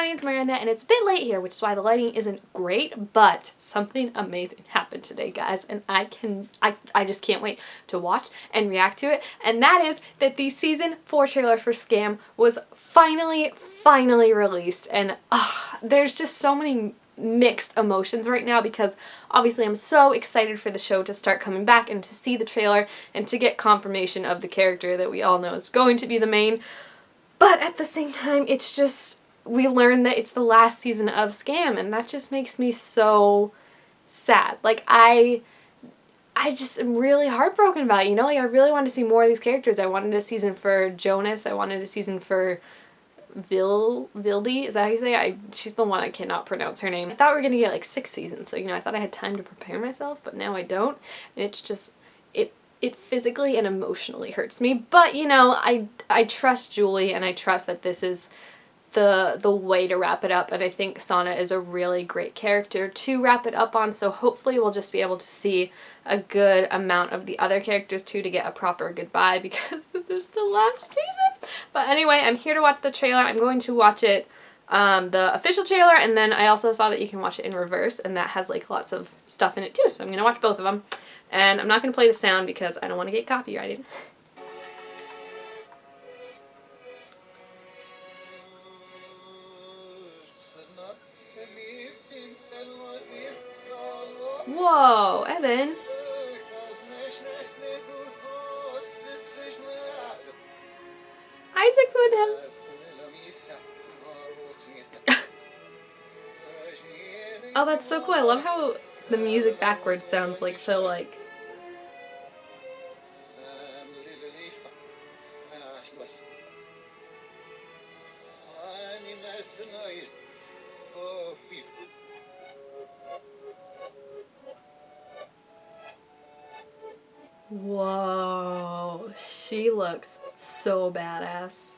name's Miranda, and it's a bit late here, which is why the lighting isn't great, but something amazing happened today, guys, and I just can't wait to watch and react to it, and that is that the season 4 trailer for Skam was finally released, and there's just so many mixed emotions right now because obviously I'm so excited for the show to start coming back and to see the trailer and to get confirmation of the character that we all know is going to be the main. But at the same time, it's just, we learned that it's the last season of Skam, and that just makes me so sad. Like, I just am really heartbroken about it, you know? Like, I really wanted to see more of these characters. I wanted a season for Jonas. I wanted a season for Vildy. Is that how you say it? She's the one I cannot pronounce her name. I thought we were going to get, like, 6 seasons, so, you know, I thought I had time to prepare myself, but now I don't. And it's just, it physically and emotionally hurts me, but you know, I trust Julie, and I trust that this is the way to wrap it up, and I think Sana is a really great character to wrap it up on, so hopefully we'll just be able to see a good amount of the other characters too to get a proper goodbye, because this is the last season. But anyway, I'm here to watch the trailer. I'm going to watch it, the official trailer, and then I also saw that you can watch it in reverse, and that has like lots of stuff in it too, so I'm going to watch both of them. And I'm not going to play the sound because I don't want to get copyrighted. Whoa, Evan. Isaac's with him. Oh, that's so cool. I love how the music backwards sounds like so like... Whoa, she looks so badass.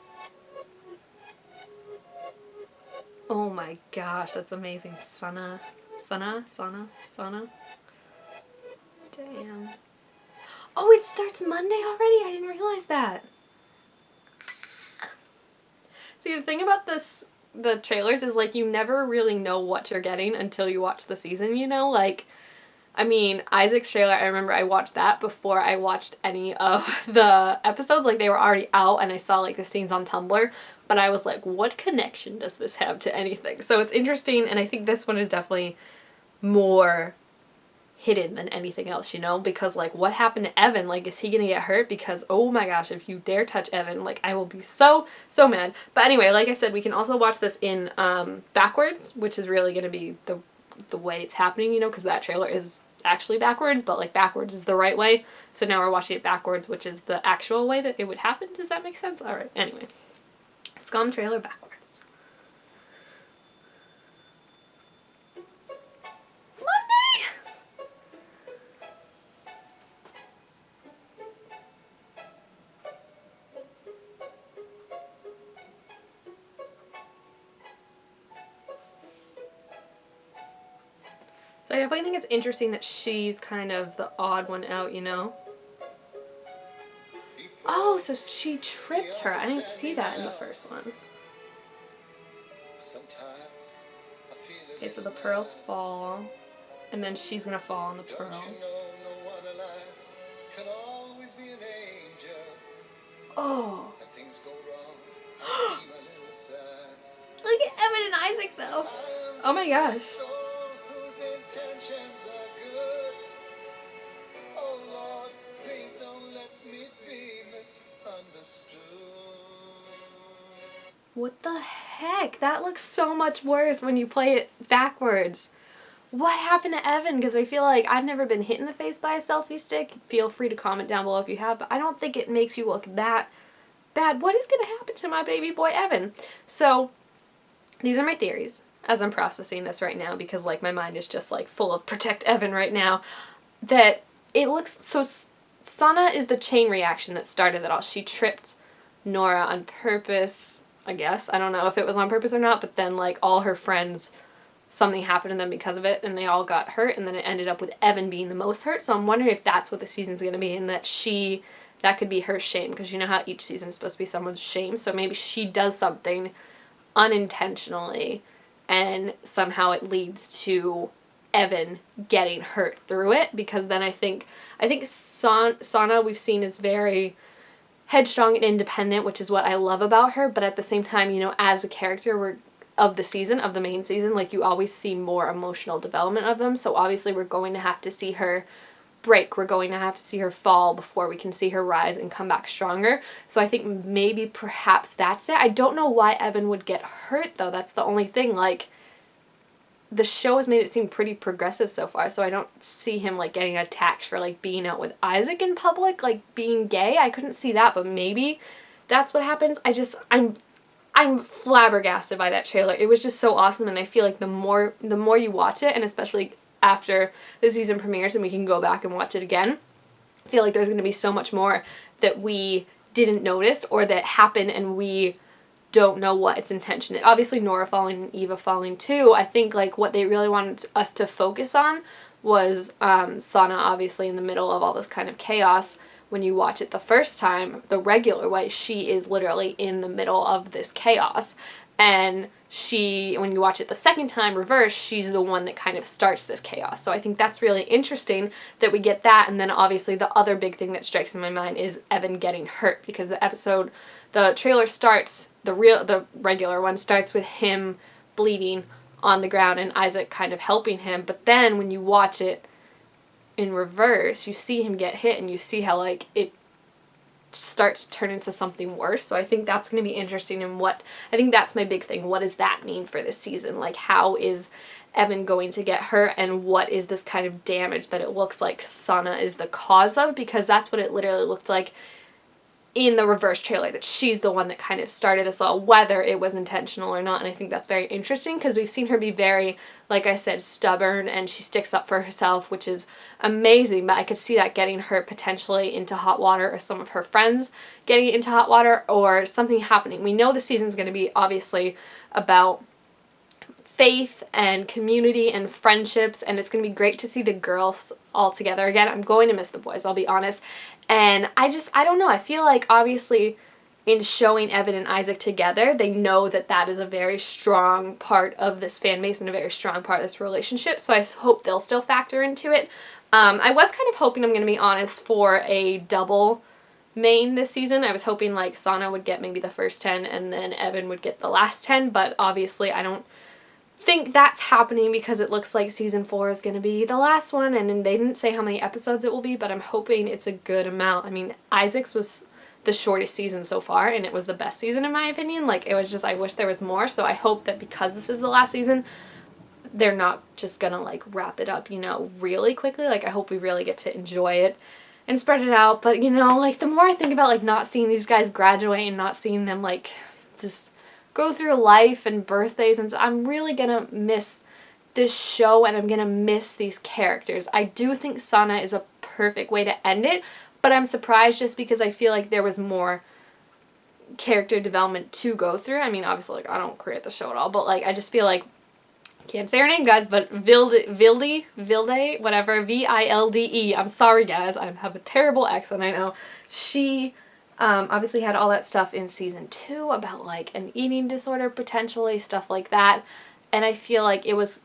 Oh my gosh, that's amazing. Sana. Damn. Oh, it starts Monday already? I didn't realize that. See, the thing about the trailers is, like, you never really know what you're getting until you watch the season, you know? Like, I mean, Isaac's trailer, I remember I watched that before I watched any of the episodes. Like, they were already out, and I saw, like, the scenes on Tumblr. But I was like, what connection does this have to anything? So it's interesting, and I think this one is definitely more hidden than anything else, you know? Because, like, what happened to Evan? Like, is he gonna get hurt? Because, oh my gosh, if you dare touch Evan, like, I will be so mad. But anyway, like I said, we can also watch this in backwards, which is really gonna be the way it's happening, you know? Because that trailer is actually backwards, but, like, backwards is the right way. So now we're watching it backwards, which is the actual way that it would happen. Does that make sense? Alright, anyway. Skam trailer backwards. Monday! So I definitely think it's interesting that she's kind of the odd one out, you know? Oh, so she tripped her. I didn't see that in the first one. Okay, so the pearls fall, and then she's gonna fall on the pearls. Oh. Look at Evan and Isaac, though. Oh my gosh. What the heck? That looks so much worse when you play it backwards. What happened to Evan? Because I feel like I've never been hit in the face by a selfie stick. Feel free to comment down below if you have, but I don't think it makes you look that bad. What is going to happen to my baby boy Evan? So these are my theories as I'm processing this right now, because like my mind is just like full of protect Evan right now. That it looks so... Sana is the chain reaction that started it all. She tripped Nora on purpose, I guess. I don't know if it was on purpose or not, but then like all her friends, something happened to them because of it, and they all got hurt, and then it ended up with Evan being the most hurt. So I'm wondering if that's what the season's going to be, and that that could be her shame, because you know how each season is supposed to be someone's shame, so maybe she does something unintentionally, and somehow it leads to Evan getting hurt through it, because then I think Sana we've seen is very headstrong and independent, which is what I love about her, but at the same time, you know, as a character of the main season, like, you always see more emotional development of them, so obviously we're going to have to see her break, we're going to have to see her fall before we can see her rise and come back stronger. So I think maybe perhaps that's it. I don't know why Evan would get hurt though, that's the only thing. Like, the show has made it seem pretty progressive so far, so I don't see him, like, getting attacked for, like, being out with Isaac in public, like, being gay. I couldn't see that, but maybe that's what happens. I'm flabbergasted by that trailer. It was just so awesome, and I feel like the more you watch it, and especially after the season premieres and we can go back and watch it again, I feel like there's going to be so much more that we didn't notice or that happened and we don't know what its intention is. Obviously Nora falling and Eva falling too. I think, like, what they really wanted us to focus on was Sana obviously in the middle of all this kind of chaos. When you watch it the first time, the regular way, she is literally in the middle of this chaos. And when you watch it the second time, reverse, she's the one that kind of starts this chaos. So I think that's really interesting that we get that. And then obviously the other big thing that strikes in my mind is Evan getting hurt, because the trailer starts, the regular one starts with him bleeding on the ground and Isaac kind of helping him. But then when you watch it in reverse, you see him get hit and you see how, like, it starts to turn into something worse. So I think that's going to be interesting, and I think that's my big thing. What does that mean for this season? Like, how is Evan going to get hurt, and what is this kind of damage that it looks like Sana is the cause of? Because that's what it literally looked like in the reverse trailer, that she's the one that kind of started this all, whether it was intentional or not. And I think that's very interesting, because we've seen her be very, like I said, stubborn, and she sticks up for herself, which is amazing. But I could see that getting her potentially into hot water, or some of her friends getting into hot water, or something happening. We know the season's going to be obviously about faith and community and friendships, and it's going to be great to see the girls all together again. I'm going to miss the boys, I'll be honest. And I don't know, I feel like obviously in showing Evan and Isaac together, they know that that is a very strong part of this fan base and a very strong part of this relationship, so I hope they'll still factor into it. I was kind of hoping, I'm going to be honest, for a double main this season. I was hoping, like, Sana would get maybe the first 10 and then Evan would get the last 10, but obviously I don't think that's happening, because it looks like season 4 is going to be the last one, and they didn't say how many episodes it will be, but I'm hoping it's a good amount. I mean, Isaac's was the shortest season so far, and it was the best season in my opinion. Like, it was just, I wish there was more, so I hope that because this is the last season, they're not just gonna, like, wrap it up, you know, really quickly. Like, I hope we really get to enjoy it and spread it out. But, you know, like, the more I think about, like, not seeing these guys graduate and not seeing them, like, just go through life and birthdays, and so I'm really gonna miss this show, and I'm gonna miss these characters. I do think Sana is a perfect way to end it, but I'm surprised just because I feel like there was more character development to go through. I mean, obviously, like, I don't create the show at all, but, like, I just feel like, can't say her name, guys, but Vilde, whatever, Vilde. I'm sorry, guys, I have a terrible accent, I know. She obviously had all that stuff in season 2 about, like, an eating disorder, potentially, stuff like that. And I feel like it was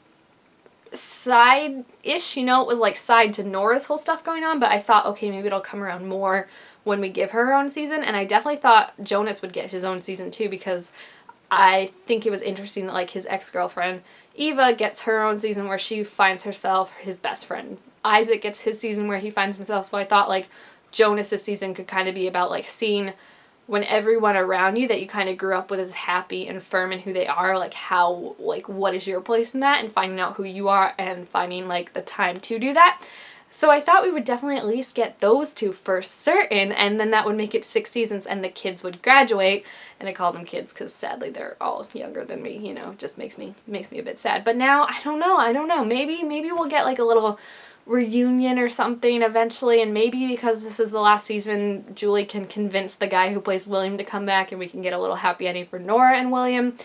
side-ish, you know, it was like side to Nora's whole stuff going on, but I thought, okay, maybe it'll come around more when we give her own season. And I definitely thought Jonas would get his own season too, because I think it was interesting that, like, his ex-girlfriend Eva gets her own season where she finds herself his best friend. Isaac gets his season where he finds himself, so I thought, like, Jonas's season could kind of be about, like, seeing when everyone around you that you kind of grew up with is happy and firm in who they are, like, how, like, what is your place in that, and finding out who you are and finding, like, the time to do that. So I thought we would definitely at least get those two for certain, and then that would make it 6 seasons and the kids would graduate. And I call them kids because sadly they're all younger than me, you know, it just makes me a bit sad. But now, I don't know, maybe we'll get, like, a little reunion or something eventually, and maybe because this is the last season, Julie can convince the guy who plays William to come back and we can get a little happy ending for Nora and William.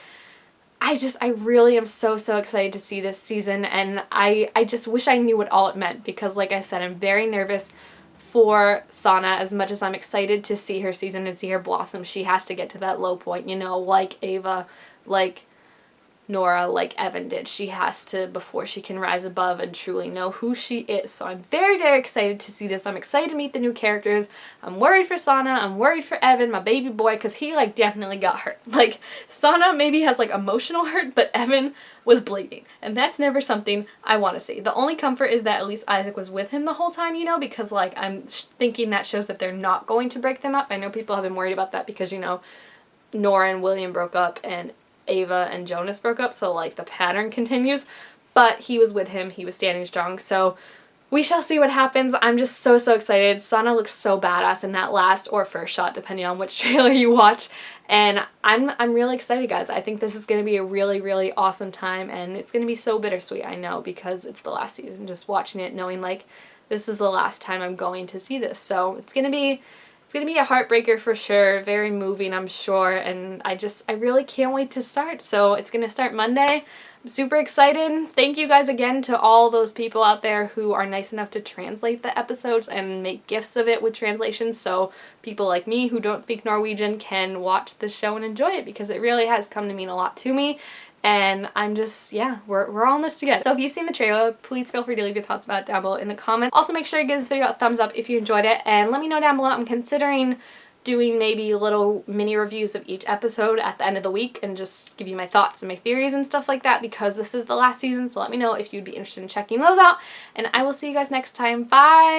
I really am so excited to see this season, and I just wish I knew what all it meant, because, like I said, I'm very nervous for Sana. As much as I'm excited to see her season and see her blossom, she has to get to that low point, you know, like Ava, like Nora, like Evan did. She has to before she can rise above and truly know who she is. So I'm very, very excited to see this. I'm excited to meet the new characters. I'm worried for Sana. I'm worried for Evan, my baby boy, because he like definitely got hurt. Like Sana maybe has like emotional hurt, but Evan was bleeding. And that's never something I want to see. The only comfort is that at least Isaac was with him the whole time, you know, because like I'm thinking that shows that they're not going to break them up. I know people have been worried about that because, you know, Nora and William broke up and Ava and Jonas broke up, so like the pattern continues, but he was with him, he was standing strong, so we shall see what happens. I'm just so excited. Sana looks so badass in that last or first shot, depending on which trailer you watch, and I'm really excited, guys. I think this is going to be a really, really awesome time, and it's going to be so bittersweet, I know, because it's the last season, just watching it, knowing like this is the last time I'm going to see this, so it's going to be a heartbreaker for sure, very moving I'm sure, and I really can't wait to start. So it's going to start Monday. I'm super excited. Thank you guys again to all those people out there who are nice enough to translate the episodes and make gifts of it with translations, so people like me who don't speak Norwegian can watch the show and enjoy it, because it really has come to mean a lot to me. And I'm just, yeah, we're all in this together. So if you've seen the trailer, please feel free to leave your thoughts about it down below in the comments. Also make sure to give this video a thumbs up if you enjoyed it, and let me know down below. I'm considering doing maybe little mini reviews of each episode at the end of the week and just give you my thoughts and my theories and stuff like that, because this is the last season, so let me know if you'd be interested in checking those out, and I will see you guys next time. Bye!